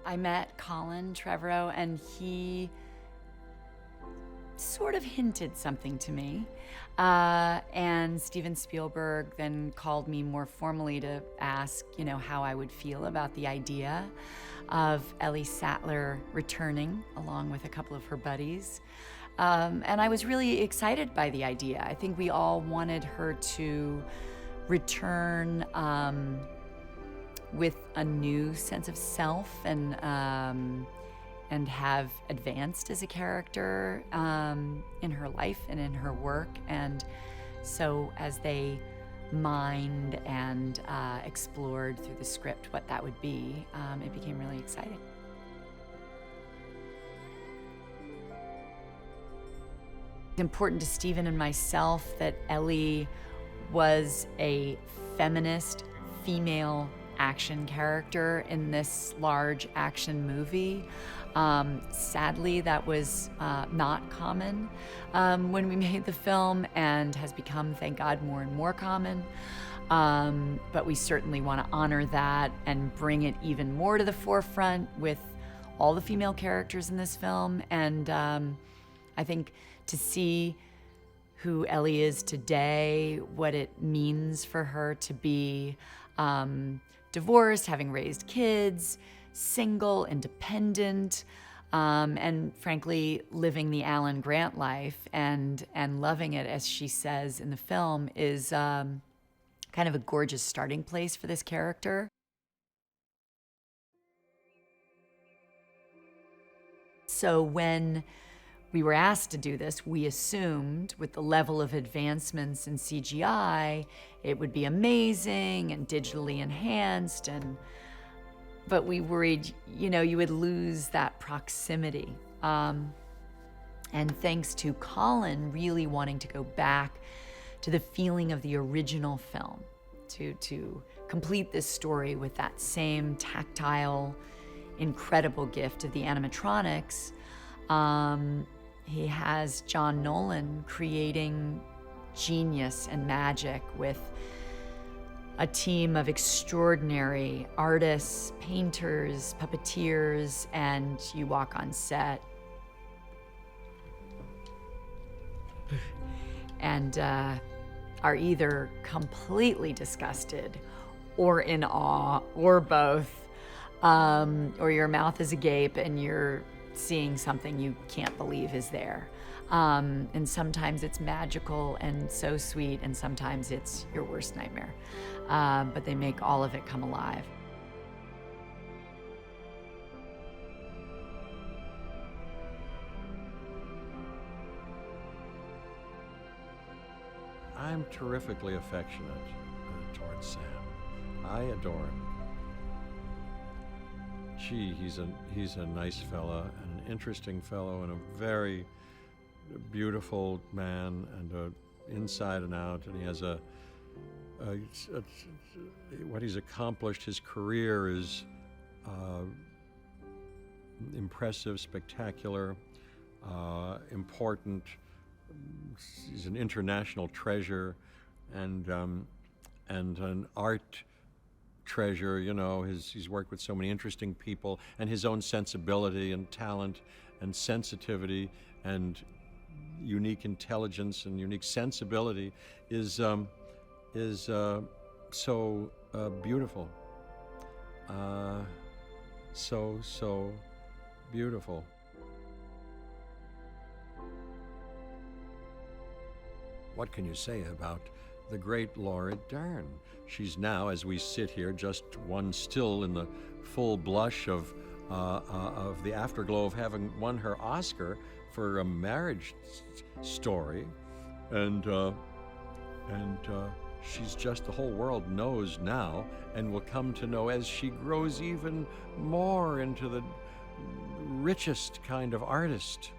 I met Colin Trevorrow, and he sort of hinted something to me. And Steven Spielberg then called me more formally to ask, how I would feel about the idea of Ellie Sattler returning along with a couple of her buddies. And I was really excited by the idea. I think we all wanted her to return with a new sense of self and have advanced as a character in her life and in her work. And so as they mined and explored through the script what that would be, it became really exciting. It's important to Steven and myself that Ellie was a feminist, female action character in this large action movie. Sadly, that was not common when we made the film, and has become, thank God, more and more common. But we certainly want to honor that and bring it even more to the forefront with all the female characters in this film. And I think to see who Ellie is today, what it means for her to be divorced, having raised kids, single, independent, and frankly, living the Alan Grant life and loving it, as she says in the film, is kind of a gorgeous starting place for this character. So when we were asked to do this, we assumed with the level of advancements in CGI, it would be amazing and digitally enhanced, but we worried, you would lose that proximity. And thanks to Colin really wanting to go back to the feeling of the original film, to complete this story with that same tactile, incredible gift of the animatronics, he has John Nolan creating genius and magic with a team of extraordinary artists, painters, puppeteers, and you walk on set and are either completely disgusted or in awe or both, or your mouth is agape and you're seeing something you can't believe is there. And sometimes it's magical and so sweet, and sometimes it's your worst nightmare. But they make all of it come alive. I'm terrifically affectionate towards Sam. I adore him. He's a nice fella, an interesting fellow, and a very beautiful man, and inside and out. And he has what he's accomplished. His career is impressive, spectacular, important. He's an international treasure, and an art treasure. He's worked with so many interesting people, and his own sensibility and talent and sensitivity and unique intelligence and unique sensibility is so beautiful. So beautiful. What can you say about the great Laura Dern? She's now, as we sit here, just one still in the full blush of of the afterglow of having won her Oscar for a marriage story, and she's just, the whole world knows now and will come to know as she grows even more into the richest kind of artist.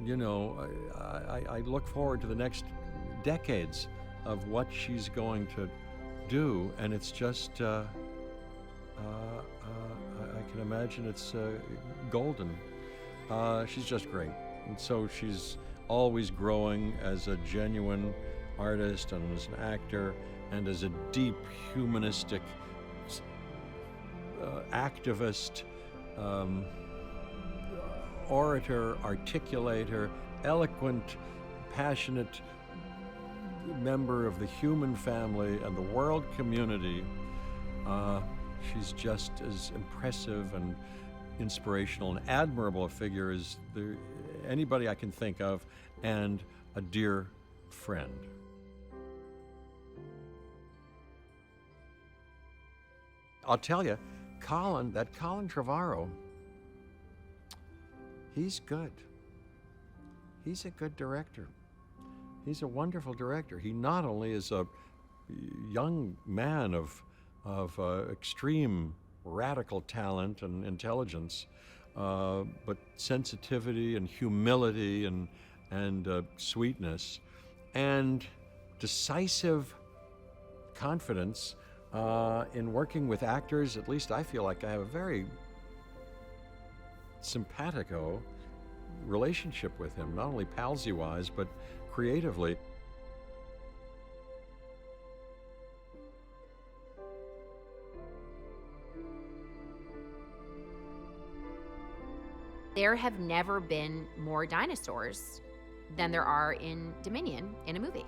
You know, I look forward to the next decades of what she's going to do, and it's just, I can imagine it's golden. She's just great. And so she's always growing as a genuine artist and as an actor and as a deep humanistic activist, orator, articulator, eloquent, passionate member of the human family and the world community. She's just as impressive and inspirational and admirable a figure as anybody I can think of, and a dear friend. I'll tell you, Colin Trevorrow, he's good. He's a good director. He's a wonderful director. He not only is a young man of extreme radical talent and intelligence, but sensitivity and humility and sweetness and decisive confidence in working with actors. At least I feel like I have a very simpatico relationship with him, not only palsy-wise, but creatively. There have never been more dinosaurs than there are in Dominion in a movie.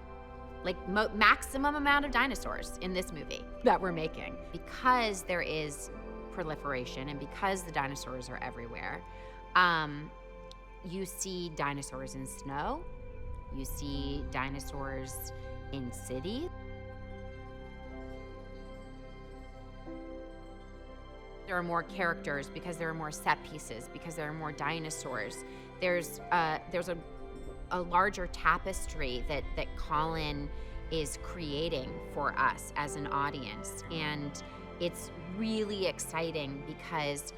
Like maximum amount of dinosaurs in this movie that we're making. Because there is proliferation and because the dinosaurs are everywhere, you see dinosaurs in snow, you see dinosaurs in cities. There are more characters because there are more set pieces, because there are more dinosaurs. There's a larger tapestry that Colin is creating for us as an audience. And it's really exciting because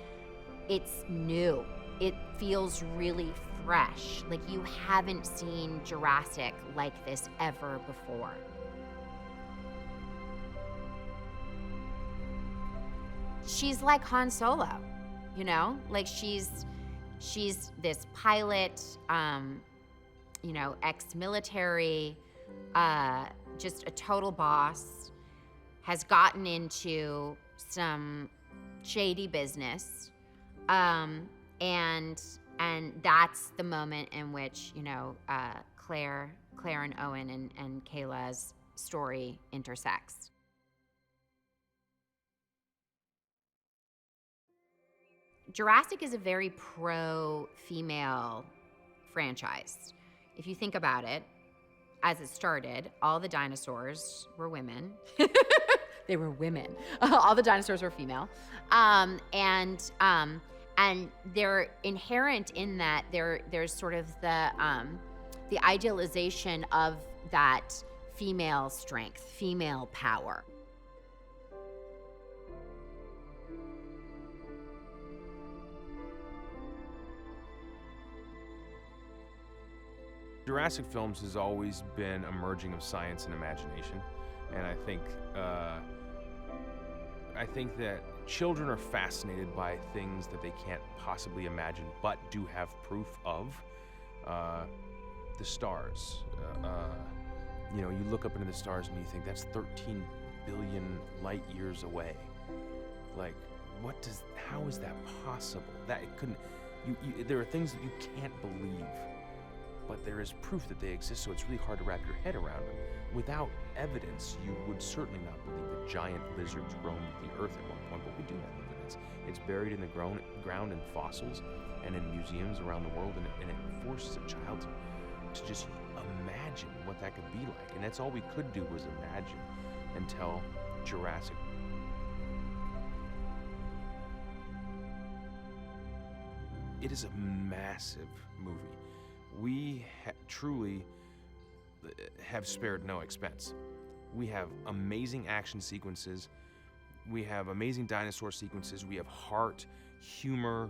it's new. It feels really fresh. Like you haven't seen Jurassic like this ever before. She's like Han Solo, you know? Like she's this pilot, you know, ex-military, just a total boss, has gotten into some shady business, and that's the moment in which, you know, Claire and Owen and Kayla's story intersects. Jurassic is a very pro-female franchise. If you think about it, as it started, all the dinosaurs were women. They were women. All the dinosaurs were female. And they're inherent in that there's sort of the idealization of that female strength, female power. Jurassic films has always been a merging of science and imagination, and I think that children are fascinated by things that they can't possibly imagine, but do have proof of. The stars. You know, you look up into the stars and you think that's 13 billion light years away. Like, how is that possible? That it couldn't. There are things that you can't believe. But there is proof that they exist, so it's really hard to wrap your head around them. Without evidence, you would certainly not believe that giant lizards roamed the earth at one point, but we do have evidence. It's buried in the ground in fossils and in museums around the world, and it forces a child to just imagine what that could be like. And that's all we could do was imagine until Jurassic it is a massive movie. We truly have spared no expense. We have amazing action sequences. We have amazing dinosaur sequences. We have heart, humor,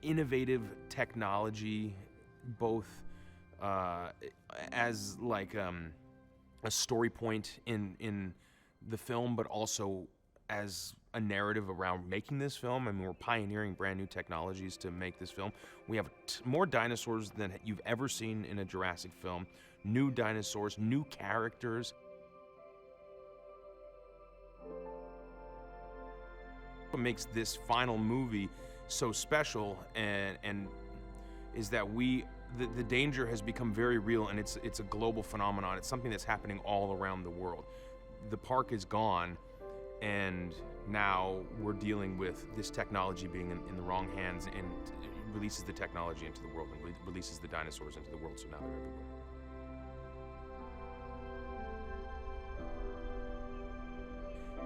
innovative technology, both as like a story point in the film, but also as a narrative around making this film. I mean, we're pioneering brand new technologies to make this film. We have more dinosaurs than you've ever seen in a Jurassic film. New dinosaurs, new characters. What makes this final movie so special and is that the danger has become very real, and it's a global phenomenon. It's something that's happening all around the world. The park is gone, and now we're dealing with this technology being in the wrong hands, and it releases the technology into the world and releases the dinosaurs into the world, so now they're everywhere.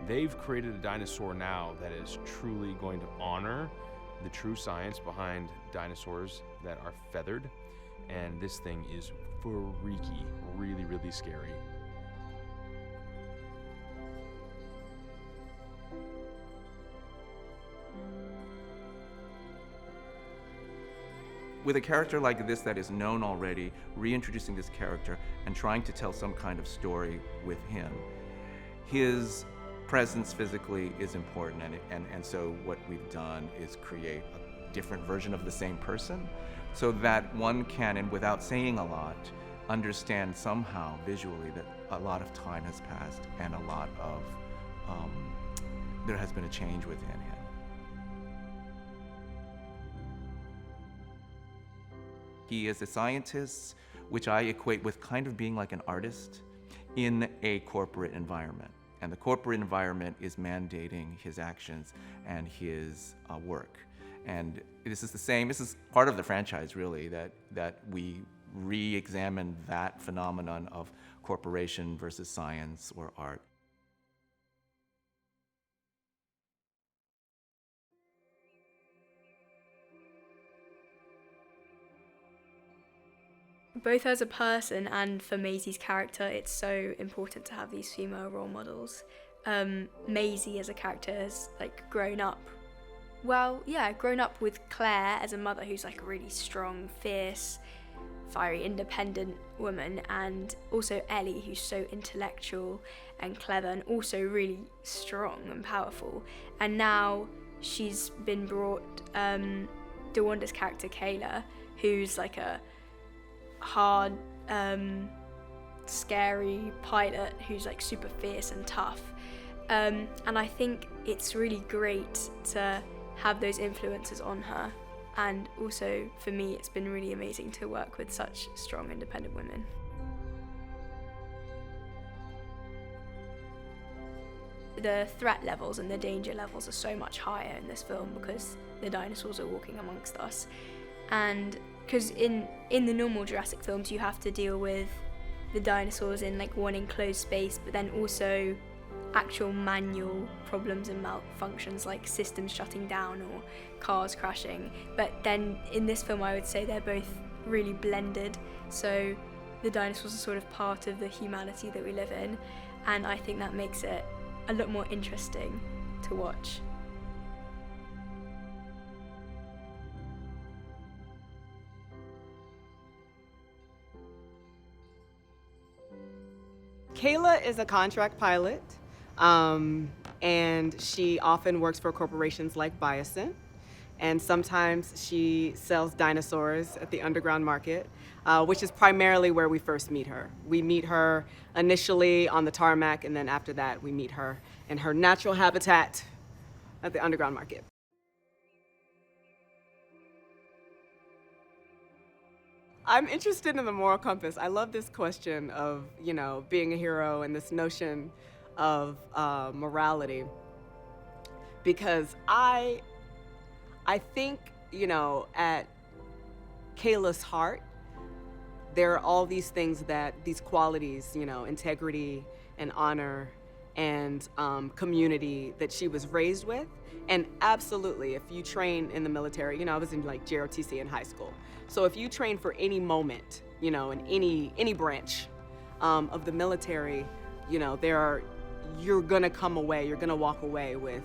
They've created a dinosaur now that is truly going to honor the true science behind dinosaurs that are feathered, and this thing is freaky, really, really scary. With a character like this that is known already, reintroducing this character and trying to tell some kind of story with him, his presence physically is important, and so what we've done is create a different version of the same person so that one can, and without saying a lot, understand somehow visually that a lot of time has passed and a lot of, there has been a change within him. He is a scientist, which I equate with kind of being like an artist in a corporate environment. And the corporate environment is mandating his actions and his work. And this is the same, this is part of the franchise really, that we re-examine that phenomenon of corporation versus science or art. Both as a person and for Maisie's character, it's so important to have these female role models. Maisie as a character has grown up with Claire as a mother who's like a really strong, fierce, fiery, independent woman, and also Ellie who's so intellectual and clever and also really strong and powerful. And now she's been brought DeWanda's character Kayla, who's like a hard, scary pilot who's like super fierce and tough. And I think it's really great to have those influences on her. And also for me, it's been really amazing to work with such strong, independent women. The threat levels and the danger levels are so much higher in this film because the dinosaurs are walking amongst us. And because in the normal Jurassic films, you have to deal with the dinosaurs in like one enclosed space, but then also actual manual problems and malfunctions like systems shutting down or cars crashing. But then in this film, I would say they're both really blended. So the dinosaurs are sort of part of the humanity that we live in, and I think that makes it a lot more interesting to watch. Kayla is a contract pilot, and she often works for corporations like Biosin, and sometimes she sells dinosaurs at the underground market, which is primarily where we first meet her. We meet her initially on the tarmac, and then after that we meet her in her natural habitat at the underground market. I'm interested in the moral compass. I love this question of, being a hero and this notion of morality, because I think, at Kayla's heart, there are all these things these qualities, integrity and honor and community that she was raised with. And absolutely, if you train in the military, you know, I was in like JROTC in high school. So if you train for any moment, you know, in any branch of the military, you know, you're gonna come away, you're gonna walk away with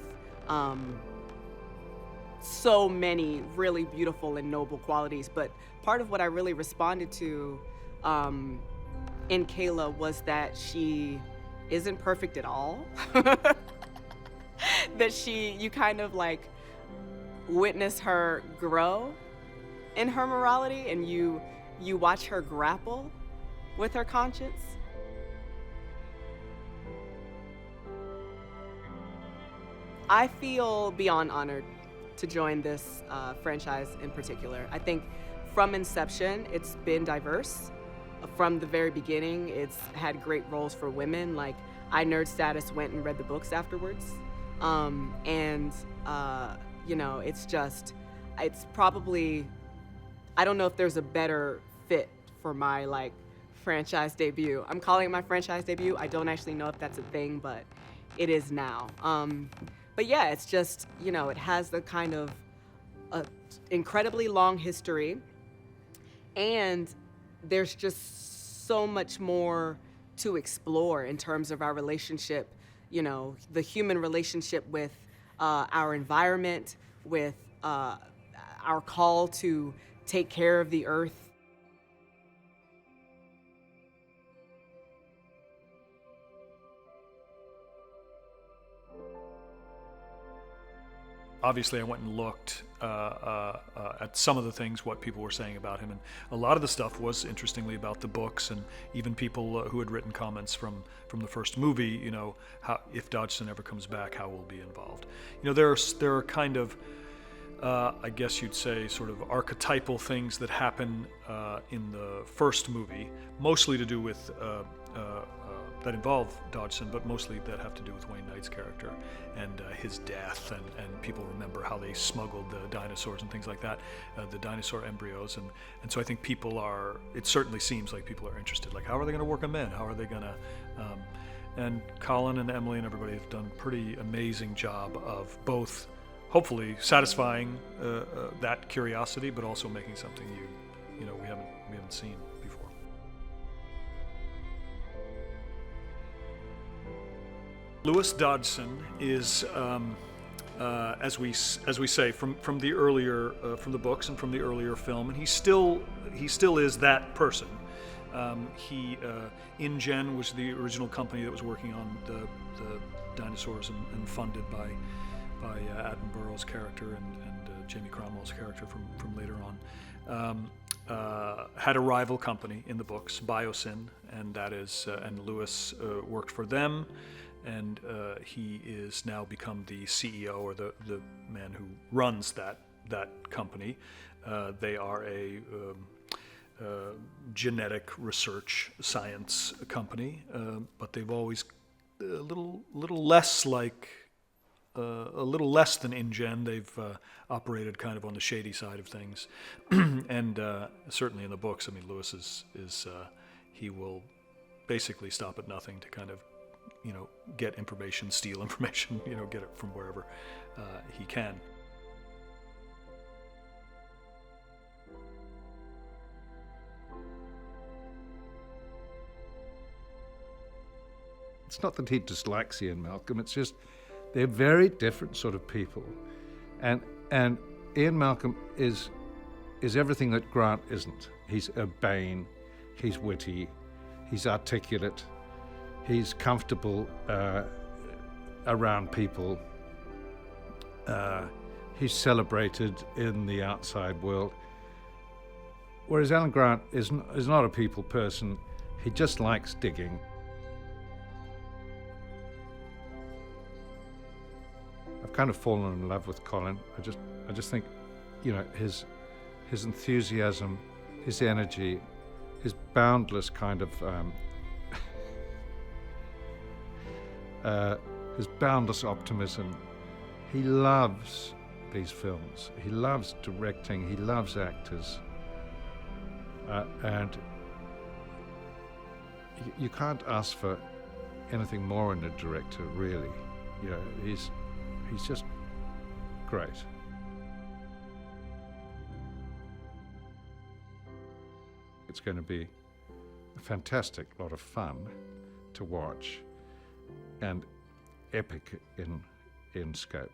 so many really beautiful and noble qualities. But part of what I really responded to in Kayla was that she isn't perfect at all. That you kind of like witness her grow in her morality, and you watch her grapple with her conscience. I feel beyond honored to join this franchise in particular. I think from inception, it's been diverse. From the very beginning, it's had great roles for women. Like, I Nerd Status went and read the books afterwards. You know, it's probably, I don't know if there's a better fit for my like franchise debut. I'm calling it my franchise debut. I don't actually know if that's a thing, but it is now. But yeah, it's just, you know, it has the kind of incredibly long history, and there's just so much more to explore in terms of our relationship, you know, the human relationship with our environment, with our call to take care of the earth. Obviously, I went and looked at some of the things, what people were saying about him, and a lot of the stuff was, interestingly, about the books, and even people who had written comments from the first movie, you know, how, if Dodgson ever comes back, how we'll be involved. You know, there are kind of, I guess you'd say, sort of archetypal things that happen in the first movie, mostly to do with that involve Dodgson, but mostly that have to do with Wayne Knight's character and his death, and people remember how they smuggled the dinosaurs and things like that, the dinosaur embryos, and so I think people are, it certainly seems like people are interested, like how are they going to work them in, how are they going to, and Colin and Emily and everybody have done a pretty amazing job of both hopefully satisfying that curiosity, but also making something you know, we haven't seen before. Lewis Dodgson is, as we say, from the earlier from the books and from the earlier film, and he still is that person. InGen was the original company that was working on the dinosaurs and funded by Attenborough's character and Jamie Cromwell's character from later on. Had a rival company in the books, Biosyn, and that is and Lewis worked for them. And he is now become the CEO, or the man who runs that company. They are a genetic research science company, but they've always a little less like a little less than InGen. They've operated kind of on the shady side of things, and certainly in the books, I mean, Lewis is he will basically stop at nothing to kind of, you know, get information, steal information, you know, get it from wherever he can. It's not that he dislikes Ian Malcolm, it's just they're very different sort of people. And Ian Malcolm is everything that Grant isn't. He's urbane, he's witty, he's articulate, he's comfortable around people. He's celebrated in the outside world. Whereas Alan Grant is not a people person. He just likes digging. I've kind of fallen in love with Colin. I just think, you know, his enthusiasm, his energy, his boundless kind of his boundless optimism. He loves these films. He loves directing. He loves actors. And you can't ask for anything more in a director, really. You know, he's just great. It's going to be a fantastic lot of fun to watch, and epic in scope.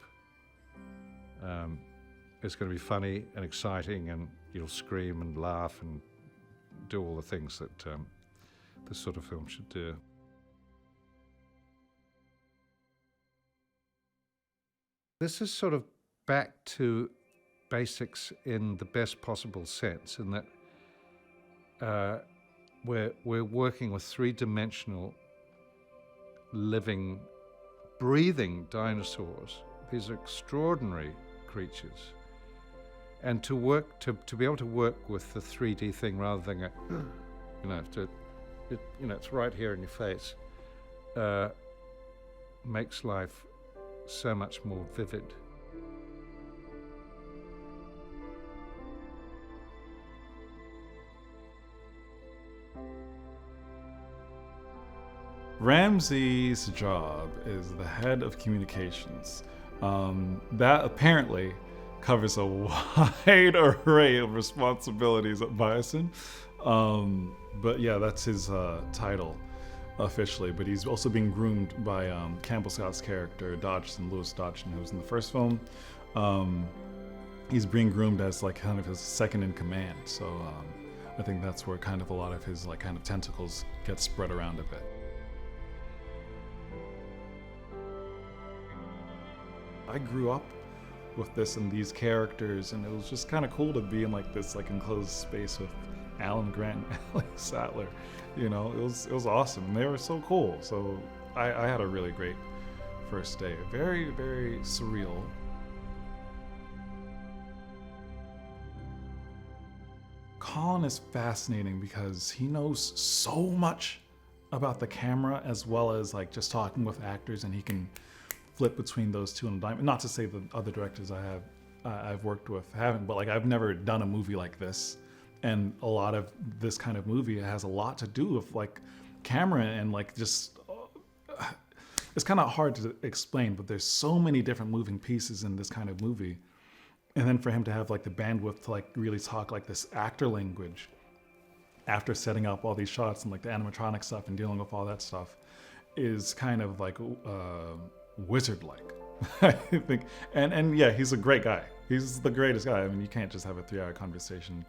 It's going to be funny and exciting, and you'll scream and laugh and do all the things that this sort of film should do. This is sort of back to basics in the best possible sense, in that we're working with three-dimensional, living, breathing dinosaurs. These are extraordinary creatures. And to be able to work with the 3D thing rather than it's right here in your face, makes life so much more vivid. Ramsey's job is the head of communications. That apparently covers a wide array of responsibilities at Bison. But yeah, that's his title officially. But he's also being groomed by Campbell Scott's character, Lewis Dodgson, who was in the first film. He's being groomed as like kind of his second in command. So I think that's where kind of a lot of his like kind of tentacles get spread around a bit. I grew up with this and these characters, and it was just kind of cool to be in like this like enclosed space with Alan Grant and Ellie Sattler. You know, it was awesome. They were so cool. So I had a really great first day. Very, very surreal. Colin is fascinating because he knows so much about the camera as well as like just talking with actors, and he can flip between those two on a dime. Not to say the other directors I've worked with haven't, but like I've never done a movie like this, and a lot of this kind of movie has a lot to do with like camera and like just it's kind of hard to explain, but there's so many different moving pieces in this kind of movie, and then for him to have like the bandwidth to like really talk like this actor language after setting up all these shots and like the animatronic stuff and dealing with all that stuff is kind of like wizard-like, I think. And yeah, he's a great guy. He's the greatest guy. I mean, you can't just have a 3-hour conversation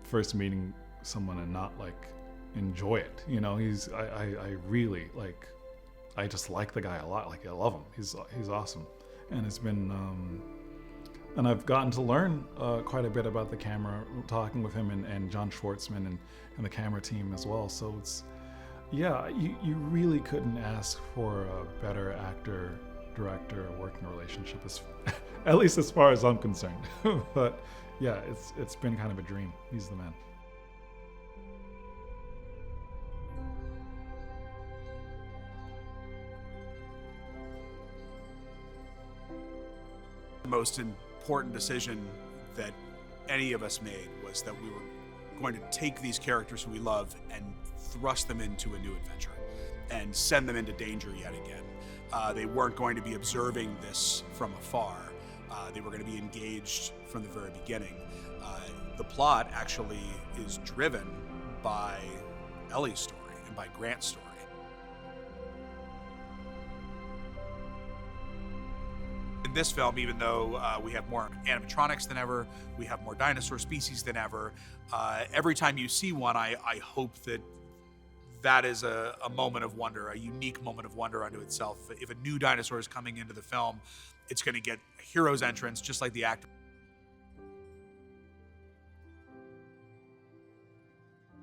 first meeting someone and not like enjoy it. You know, I really like, I just like the guy a lot. Like I love him. He's awesome. And it's been, and I've gotten to learn quite a bit about the camera, talking with him and John Schwartzman and the camera team as well. So it's, yeah, you really couldn't ask for a better actor-director working relationship, at least as far as I'm concerned. But yeah, it's been kind of a dream. He's the man. The most important decision that any of us made was that we were going to take these characters who we love and thrust them into a new adventure and send them into danger yet again. They weren't going to be observing this from afar. They were going to be engaged from the very beginning. The plot actually is driven by Ellie's story and by Grant's story. In this film, even though we have more animatronics than ever, we have more dinosaur species than ever, every time you see one, I hope that is a moment of wonder, a unique moment of wonder unto itself. If a new dinosaur is coming into the film, it's going to get a hero's entrance, just like the actor.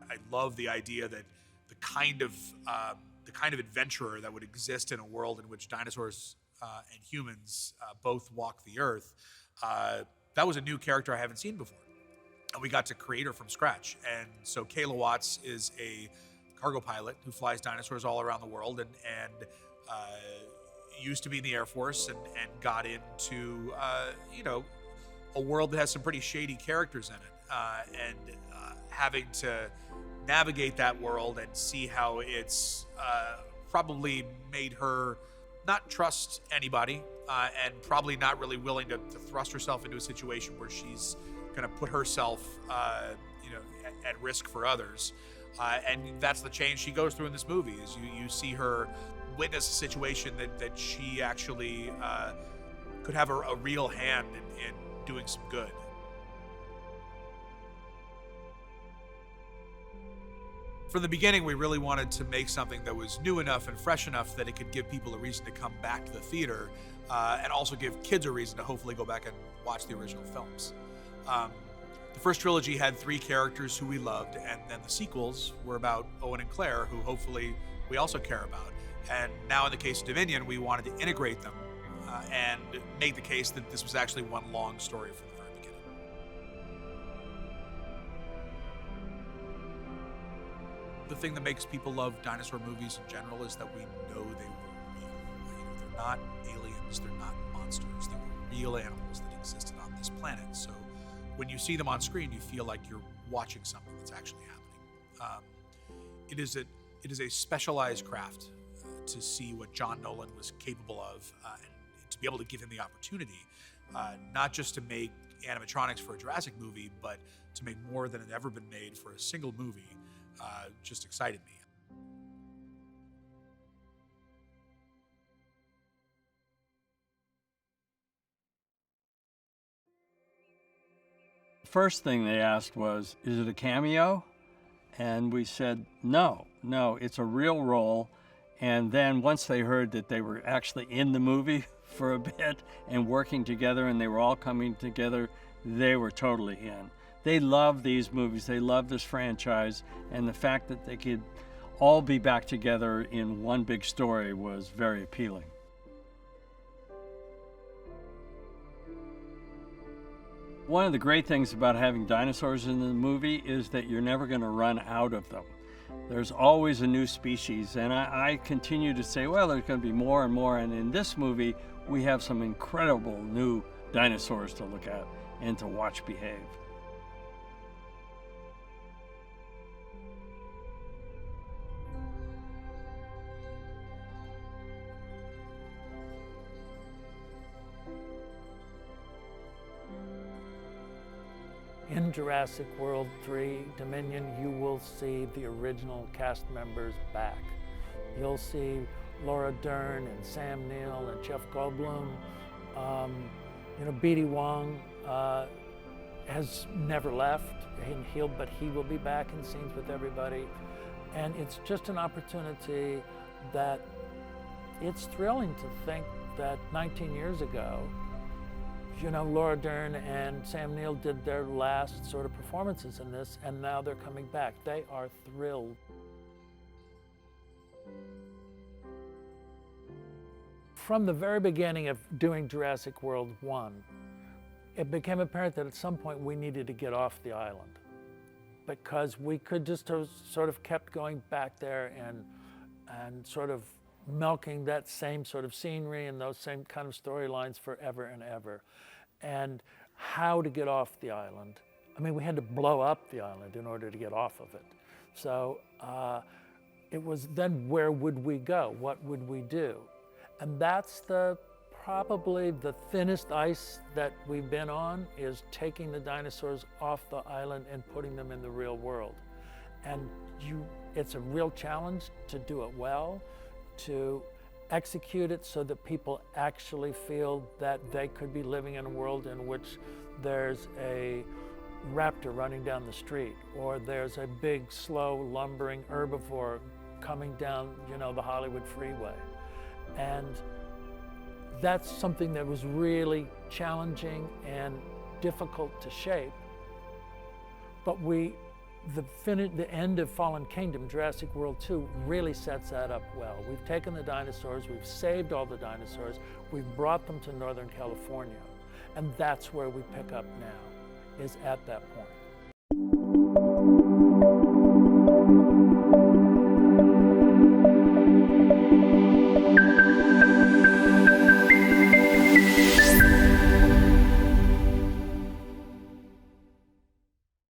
I love the idea that the kind of adventurer that would exist in a world in which dinosaurs and humans both walk the earth, that was a new character I haven't seen before. And we got to create her from scratch. And so Kayla Watts is a cargo pilot who flies dinosaurs all around the world and used to be in the Air Force and got into, a world that has some pretty shady characters in it. And having to navigate that world and see how it's probably made her not trust anybody, and probably not really willing to thrust herself into a situation where she's going to put herself, at risk for others. And that's the change she goes through in this movie. Is you see her witness a situation that she actually could have a real hand in doing some good. From the beginning, we really wanted to make something that was new enough and fresh enough that it could give people a reason to come back to the theater, and also give kids a reason to hopefully go back and watch the original films. The first trilogy had 3 characters who we loved, and then the sequels were about Owen and Claire, who hopefully we also care about. And now in the case of Dominion, we wanted to integrate them and make the case that this was actually one long story from the very beginning. The thing that makes people love dinosaur movies in general is that we know they were real. They're not aliens, they're not monsters, they were real animals that existed on this planet. So when you see them on screen, you feel like you're watching something that's actually happening. It is a specialized craft to see what John Nolan was capable of, and to be able to give him the opportunity, not just to make animatronics for a Jurassic movie, but to make more than had ever been made for a single movie, just excited me. First thing they asked was, is it a cameo? And we said, no, it's a real role. And then once they heard that they were actually in the movie for a bit and working together and they were all coming together, they were totally in. They love these movies, they love this franchise, and the fact that they could all be back together in one big story was very appealing. One of the great things about having dinosaurs in the movie is that you're never going to run out of them. There's always a new species, and I continue to say, well, there's going to be more and more, and in this movie, we have some incredible new dinosaurs to look at and to watch behave. In Jurassic World 3 Dominion, you will see the original cast members back. You'll see Laura Dern and Sam Neill and Jeff Goldblum. B.D. Wong has never left, but he will be back in scenes with everybody. And it's just an opportunity that it's thrilling to think that 19 years ago, Laura Dern and Sam Neill did their last sort of performances in this, and now they're coming back. They are thrilled. From the very beginning of doing Jurassic World 1, it became apparent that at some point we needed to get off the island, because we could just have sort of kept going back there and sort of milking that same sort of scenery and those same kind of storylines forever and ever. And how to get off the island. I mean, we had to blow up the island in order to get off of it. So it was then, where would we go? What would we do? And that's probably the thinnest ice that we've been on, is taking the dinosaurs off the island and putting them in the real world. And it's a real challenge to do it well, to execute it so that people actually feel that they could be living in a world in which there's a raptor running down the street, or there's a big, slow, lumbering herbivore coming down, the Hollywood freeway. And that's something that was really challenging and difficult to shape. But the end of Fallen Kingdom, Jurassic World 2, really sets that up well. We've taken the dinosaurs, we've saved all the dinosaurs, we've brought them to Northern California, and that's where we pick up now, is at that point.